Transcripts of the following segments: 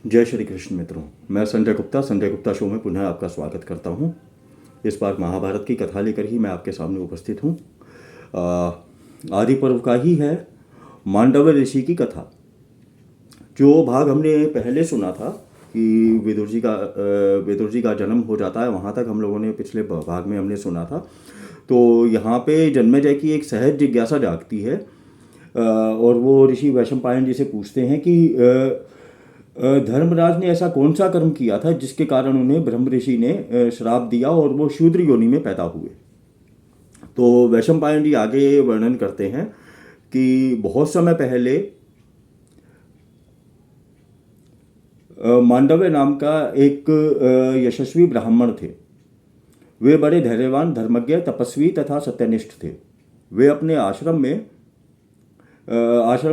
जय श्री कृष्ण मित्रों, मैं संजय गुप्ता शो में पुनः आपका स्वागत करता हूं। इस बार महाभारत की कथा लेकर ही मैं आपके सामने उपस्थित हूं। आदि पर्व का ही है मांडव्य ऋषि की कथा। जो भाग हमने पहले सुना था कि विदुर जी का जन्म हो जाता है, वहाँ तक हम लोगों ने पिछले भाग में हमने सुना था। तो यहाँ पे जन्मेजय की एक सहज जिज्ञासा जागती है और वो ऋषि वैशंपायन जी से पूछते हैं कि धर्मराज ने ऐसा कौन सा कर्म किया था जिसके कारण उन्हें ब्रह्म ऋषि ने श्राप दिया और वो शूद्र योनि में पैदा हुए। तो वैशंपायन जी आगे वर्णन करते हैं कि बहुत समय पहले मांडव्य नाम का एक यशस्वी ब्राह्मण थे। वे बड़े धैर्यवान, धर्मज्ञ, तपस्वी तथा सत्यनिष्ठ थे। वे अपने आश्रम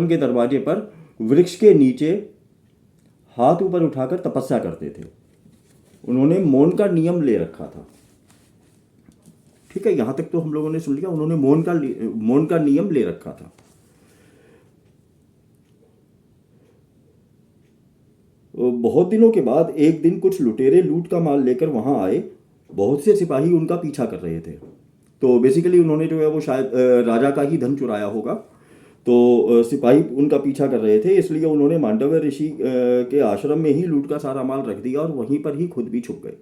के दरवाजे पर वृक्ष के नीचे हाथ ऊपर उठाकर तपस्या करते थे। उन्होंने मौन का नियम ले रखा था। ठीक है, यहां तक तो हम लोगों ने सुन लिया। उन्होंने मौन का नियम ले रखा था। बहुत दिनों के बाद एक दिन कुछ लुटेरे लूट का माल लेकर वहां आए। बहुत से सिपाही उनका पीछा कर रहे थे। तो बेसिकली उन्होंने जो है वो शायद राजा का ही धन चुराया होगा। तो सिपाही उनका पीछा कर रहे थे, इसलिए उन्होंने मांडव्य ऋषि के आश्रम में ही लूट का सारा माल रख दिया और वहीं पर ही खुद भी छुप गए।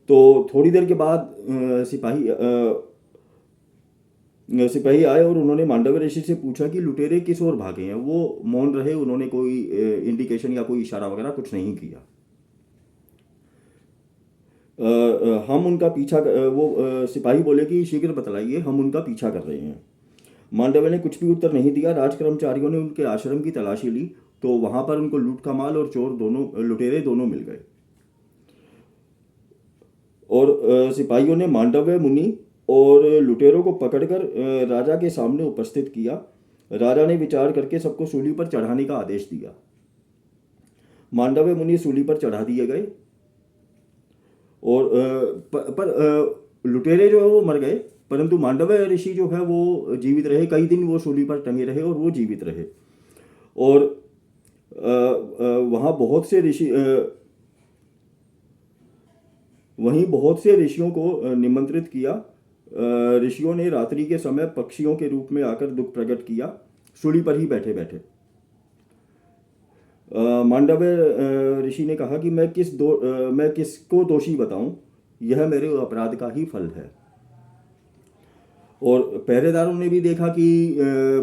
तो थोड़ी देर के बाद सिपाही आए और उन्होंने मांडव्य ऋषि से पूछा कि लुटेरे किस ओर भागे हैं। वो मौन रहे, उन्होंने कोई इंडिकेशन या कोई इशारा वगैरह कुछ नहीं किया। हम उनका सिपाही बोले कि शीघ्र बतलाइए, हम उनका पीछा कर रहे हैं। मांडव्य ने कुछ भी उत्तर नहीं दिया। राज कर्मचारियों ने उनके आश्रम की तलाशी ली तो वहां पर उनको लूट का माल और लुटेरे दोनों मिल गए। और सिपाहियों ने मांडव्य मुनि और लुटेरों को पकड़कर राजा के सामने उपस्थित किया। राजा ने विचार करके सबको सूली पर चढ़ाने का आदेश दिया। मांडव्य मुनि सूली पर चढ़ा दिए गए और लुटेरे जो है वो मर गए, परंतु मांडव्य ऋषि जो है वो जीवित रहे। कई दिन वो सूली पर टंगे रहे और वो जीवित रहे। और वहाँ बहुत से ऋषियों को निमंत्रित किया। ऋषियों ने रात्रि के समय पक्षियों के रूप में आकर दुख प्रकट किया, सूली पर ही बैठे बैठे। मांडव्य ऋषि ने कहा कि मैं किसको दोषी बताऊं, यह मेरे अपराध का ही फल है। और पहरेदारों ने भी देखा कि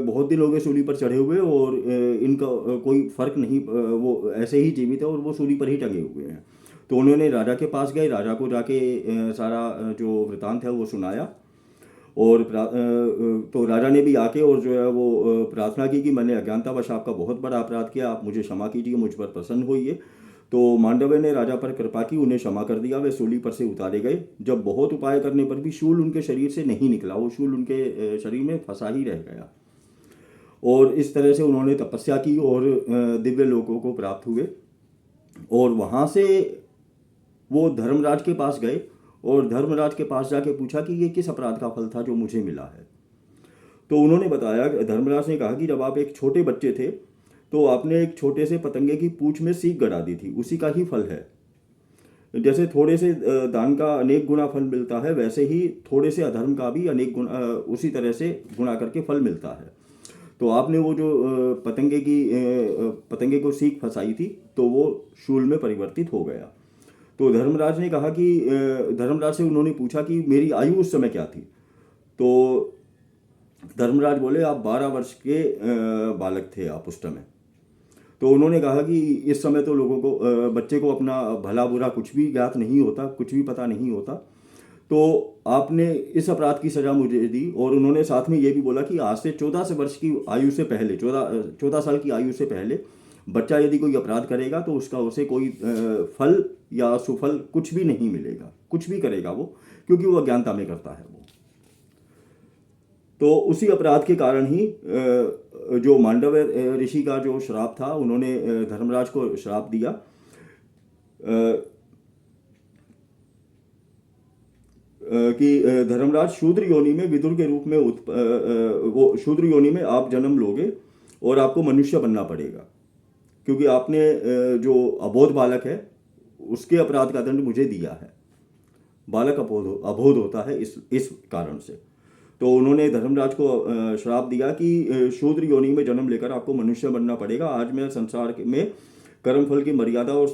बहुत दिन हो गए सूली पर चढ़े हुए और इनका कोई फर्क नहीं, वो ऐसे ही जीवित है और वो सूली पर ही टंगे हुए हैं। तो उन्होंने राजा के पास गए, राजा को जाके सारा जो वृतांत है वो सुनाया। और तो राजा ने भी आके और जो है वो प्रार्थना की कि मैंने अज्ञानतावश आपका बहुत बड़ा अपराध किया, आप मुझे क्षमा कीजिए, मुझ पर प्रसन्न होइए। तो मांडव्य ने राजा पर कृपा की, उन्हें क्षमा कर दिया। वे सूली पर से उतारे गए। जब बहुत उपाय करने पर भी शूल उनके शरीर से नहीं निकला, वो शूल उनके शरीर में फंसा ही रह गया। और इस तरह से उन्होंने तपस्या की और दिव्य लोकों को प्राप्त हुए। और वहाँ से वो धर्मराज के पास गए और धर्मराज के पास जाके पूछा कि ये किस अपराध का फल था जो मुझे मिला है। तो उन्होंने बताया, धर्मराज ने कहा कि जब आप एक छोटे बच्चे थे तो आपने एक छोटे से पतंगे की पूंछ में सीख गड़ा दी थी, उसी का ही फल है। जैसे थोड़े से दान का अनेक गुना फल मिलता है, वैसे ही थोड़े से अधर्म का भी अनेक गुना उसी तरह से गुणा करके फल मिलता है। तो आपने वो जो पतंगे को सीख फंसाई थी तो वो शूल में परिवर्तित हो गया। तो धर्मराज ने कहा कि धर्मराज से उन्होंने पूछा कि मेरी आयु उस समय क्या थी। तो धर्मराज बोले, आप 12 वर्ष के बालक थे आप उस समय। तो उन्होंने कहा कि इस समय तो लोगों को बच्चे को अपना भला बुरा कुछ भी ज्ञात नहीं होता, कुछ भी पता नहीं होता। तो आपने इस अपराध की सजा मुझे दी। और उन्होंने साथ में ये भी बोला कि आज से 14 वर्ष की आयु से पहले, 14 साल की आयु से पहले बच्चा यदि कोई अपराध करेगा तो उसका उसे कोई फल या सुफल कुछ भी नहीं मिलेगा, कुछ भी करेगा वो, क्योंकि वो अज्ञानता में करता है वो। तो उसी अपराध के कारण ही जो मांडव्य ऋषि का जो श्राप था, उन्होंने धर्मराज को श्राप दिया कि धर्मराज शूद्र योनि में विदुर के रूप में वो शूद्र योनि में आप जन्म लोगे और आपको मनुष्य बनना पड़ेगा, क्योंकि आपने जो अबोध बालक है उसके अपराध का दंड मुझे दिया है। बालक अबोध होता है इस कारण से। तो उन्होंने धर्मराज को श्राप दिया कि शूद्र योनि में जन्म लेकर आपको मनुष्य बनना पड़ेगा। आज मैं संसार में कर्मफल की मर्यादा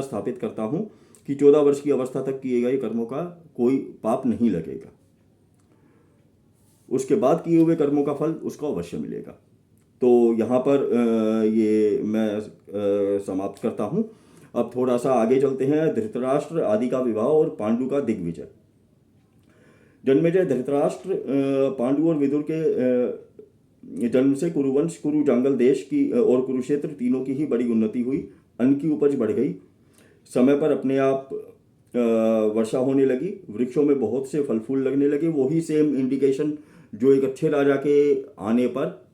स्थापित करता हूँ कि 14 वर्ष की अवस्था तक किए गए कर्मों का कोई पाप नहीं लगेगा, उसके बाद किए हुए कर्मों का फल उसको अवश्य मिलेगा। तो यहाँ पर ये मैं समाप्त करता हूँ। अब थोड़ा सा आगे चलते हैं। धृतराष्ट्र आदि का विवाह और पांडु का दिग्विजय। जन्मेजय धृतराष्ट्र पांडु और विदुर के जन्म से कुरुवंश, कुरु जांगल देश की और कुरुक्षेत्र तीनों की ही बड़ी उन्नति हुई। अन्न की उपज बढ़ गई, समय पर अपने आप वर्षा होने लगी, वृक्षों में बहुत से फल फूल लगने लगे। वही सेम इंडिकेशन जो एक अच्छे राजा के आने पर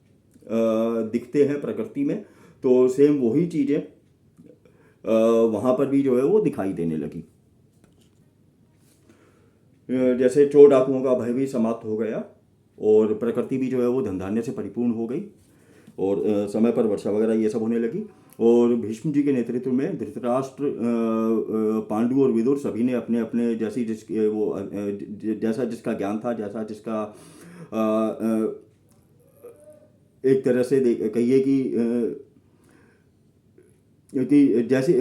दिखते हैं प्रकृति में, तो सेम वही चीज़ें वहाँ पर भी जो है वो दिखाई देने लगी। जैसे चोर डाकुओं का भय भी समाप्त हो गया और प्रकृति भी जो है वो धन धान्य से परिपूर्ण हो गई और समय पर वर्षा वगैरह ये सब होने लगी। और भीष्म जी के नेतृत्व में धृतराष्ट्र, पांडु और विदुर सभी ने अपने अपने जैसा जिसका ज्ञान था, जैसा जिसका एक तरह से कहिए कि जैसे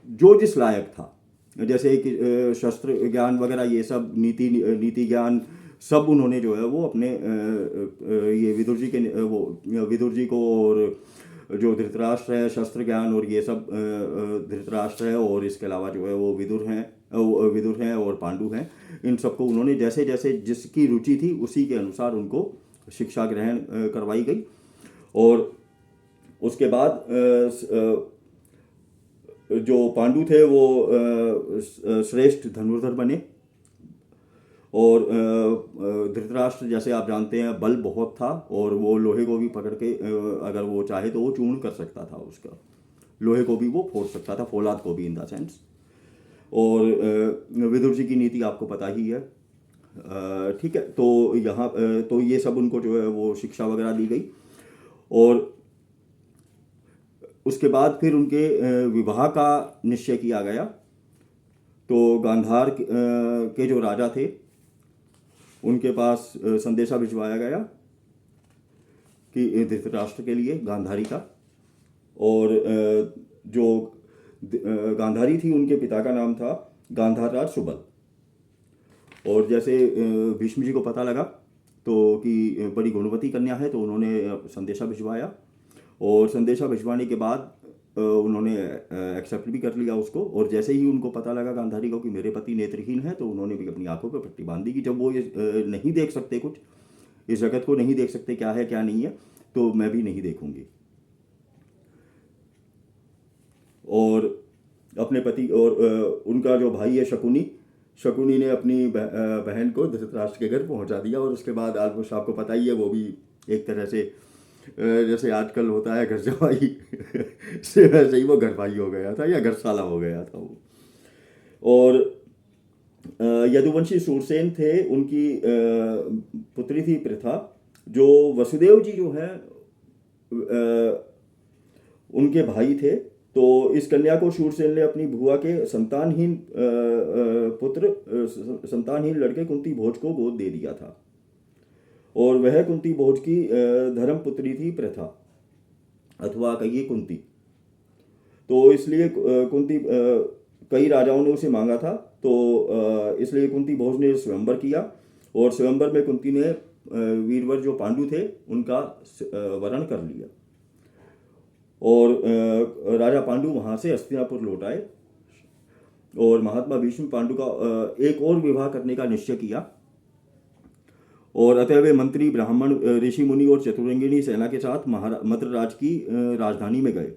जो जिस लायक था, जैसे कि शस्त्र ज्ञान वगैरह ये सब, नीति ज्ञान सब उन्होंने जो है वो अपने ये विदुर जी को, और जो धृतराष्ट्र है शस्त्र ज्ञान और ये सब धृतराष्ट्र है, और इसके अलावा जो है वो विदुर हैं और पांडु हैं। इन सबको उन्होंने जैसे जैसे जिसकी रुचि थी उसी के अनुसार उनको शिक्षा ग्रहण करवाई गई। और उसके बाद जो पांडु थे वो श्रेष्ठ धनुर्धर बने। और धृतराष्ट्र जैसे आप जानते हैं बल बहुत था, और वो लोहे को भी पकड़ के अगर वो चाहे तो वो चूर्ण कर सकता था, उसका लोहे को भी वो फोड़ सकता था, फौलाद को भी इन द सेंस। और विदुर जी की नीति आपको पता ही है, ठीक है। तो यहाँ तो ये सब उनको जो है वो शिक्षा वगैरह दी गई। और उसके बाद फिर उनके विवाह का निश्चय किया गया। तो गांधार के जो राजा थे उनके पास संदेशा भिजवाया गया कि धृतराष्ट्र के लिए गांधारी का, और जो गांधारी थी उनके पिता का नाम था गांधार राज सुबल। और जैसे भीष्म जी को पता लगा तो कि बड़ी गुणवती कन्या है, तो उन्होंने संदेशा भिजवाया, और संदेशा भिजवाने के बाद उन्होंने एक्सेप्ट भी कर लिया उसको। और जैसे ही उनको पता लगा गांधारी को कि मेरे पति नेत्रहीन है, तो उन्होंने भी अपनी आंखों पर पट्टी बांध दी कि जब वो ये नहीं देख सकते, कुछ इस जगत को नहीं देख सकते क्या है क्या नहीं है, तो मैं भी नहीं देखूंगी। और अपने पति और उनका जो भाई है शकुनी ने अपनी बहन को धृतराष्ट्र के घर पहुंचा दिया। और उसके बाद ऑलमोस्ट आपको पता ही है, वो भी एक तरह से जैसे आजकल होता है घर जवाई से वैसे ही वो घर भाई हो गया था या घर साला हो गया था वो। और यदुवंशी सूरसेन थे, उनकी पुत्री थी प्रथा। जो वसुदेव जी जो है उनके भाई थे। तो इस कन्या को शूरसेन ने अपनी भुआ के संतानहीन लड़के कुंती भोज को गोद दे दिया था, और वह कुंती भोज की धर्म पुत्री थी प्रथा, अथवा कहिए कुंती। तो इसलिए कुंती कई राजाओं ने उसे मांगा था, तो इसलिए कुंती भोज ने स्वयंवर किया, और स्वयंवर में कुंती ने वीरवर जो पांडु थे उनका वरण कर लिया। और राजा पांडु वहाँ से हस्तिनापुर लौट आए, और महात्मा भीष्म पांडु का एक और विवाह करने का निश्चय किया। और अतः वे मंत्री, ब्राह्मण, ऋषि मुनि और चतुरंगिणी सेना के साथ मद्रराज की राजधानी में गए।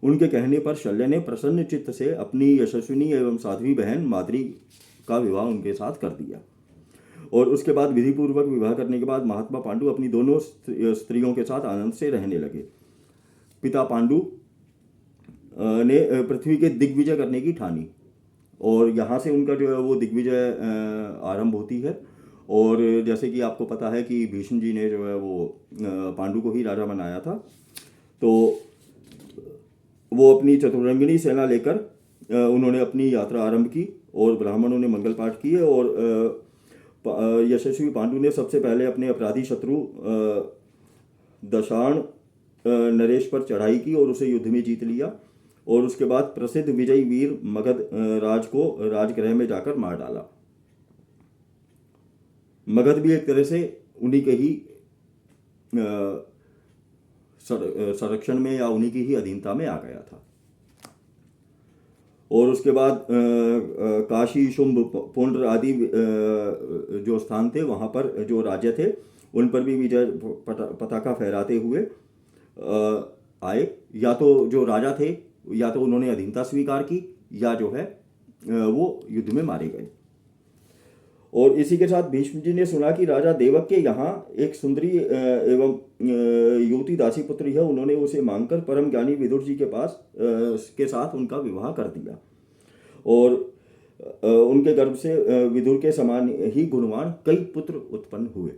उनके कहने पर शल्य ने प्रसन्न चित्त से अपनी यशस्विनी एवं साध्वी बहन माद्री का विवाह उनके साथ कर दिया। और उसके बाद विधिपूर्वक विवाह करने के बाद महात्मा पांडु अपनी दोनों स्त्रियों के साथ आनंद से रहने लगे। पिता पांडु ने पृथ्वी के दिग्विजय करने की ठानी, और यहाँ से उनका जो है वो दिग्विजय आरंभ होती है। और जैसे कि आपको पता है कि भीष्म जी ने जो है वो पांडु को ही राजा बनाया था। तो वो अपनी चतुरंगिनी सेना लेकर उन्होंने अपनी यात्रा आरंभ की और ब्राह्मणों ने मंगल पाठ किए और यशस्वी पांडु ने सबसे पहले अपने अपराधी शत्रु दशाण नरेश पर चढ़ाई की और उसे युद्ध में जीत लिया और उसके बाद प्रसिद्ध विजयी वीर मगध राज को राजगृह में जाकर मार डाला। मगध भी एक तरह से उन्हीं के ही संरक्षण में या उन्हीं की ही अधीनता में आ गया था। और उसके बाद काशी, शुंभ, पुंड्र आदि जो स्थान थे वहाँ पर जो राज्य थे उन पर भी विजय पताका फहराते हुए आए। या तो जो राजा थे या तो उन्होंने अधीनता स्वीकार की या जो है वो युद्ध में मारे गए। और इसी के साथ भीष्म जी ने सुना कि राजा देवक के यहाँ एक सुंदरी एवं युवती दासी पुत्री है। उन्होंने उसे मांगकर परम ज्ञानी विदुर जी के पास के साथ उनका विवाह कर दिया और उनके गर्भ से विदुर के समान ही गुणवान कई पुत्र उत्पन्न हुए।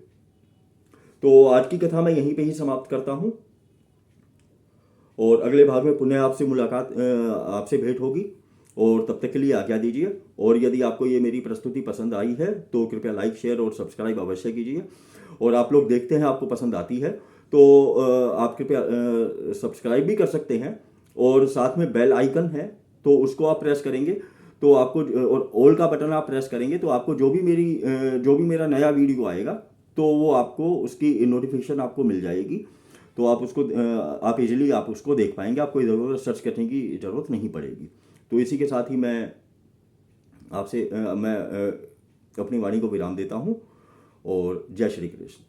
तो आज की कथा मैं यहीं पे ही समाप्त करता हूँ और अगले भाग में पुनः आपसे मुलाकात आपसे भेंट होगी और तब तक के लिए आज्ञा दीजिए। और यदि आपको ये मेरी प्रस्तुति पसंद आई है तो कृपया लाइक, शेयर और सब्सक्राइब अवश्य कीजिए। और आप लोग देखते हैं, आपको पसंद आती है तो आप कृपया सब्सक्राइब भी कर सकते हैं और साथ में बेल आइकन है तो उसको आप प्रेस करेंगे तो आपको, और ऑल का बटन आप प्रेस करेंगे तो आपको जो भी मेरा नया वीडियो आएगा तो वो आपको उसकी नोटिफिकेशन आपको मिल जाएगी। तो आप उसको आप इजीली आप उसको देख पाएंगे, आपको इधर सर्च करने की ज़रूरत नहीं पड़ेगी। तो इसी के साथ ही मैं आपसे अपनी वाणी को विराम देता हूँ और जय श्री कृष्ण।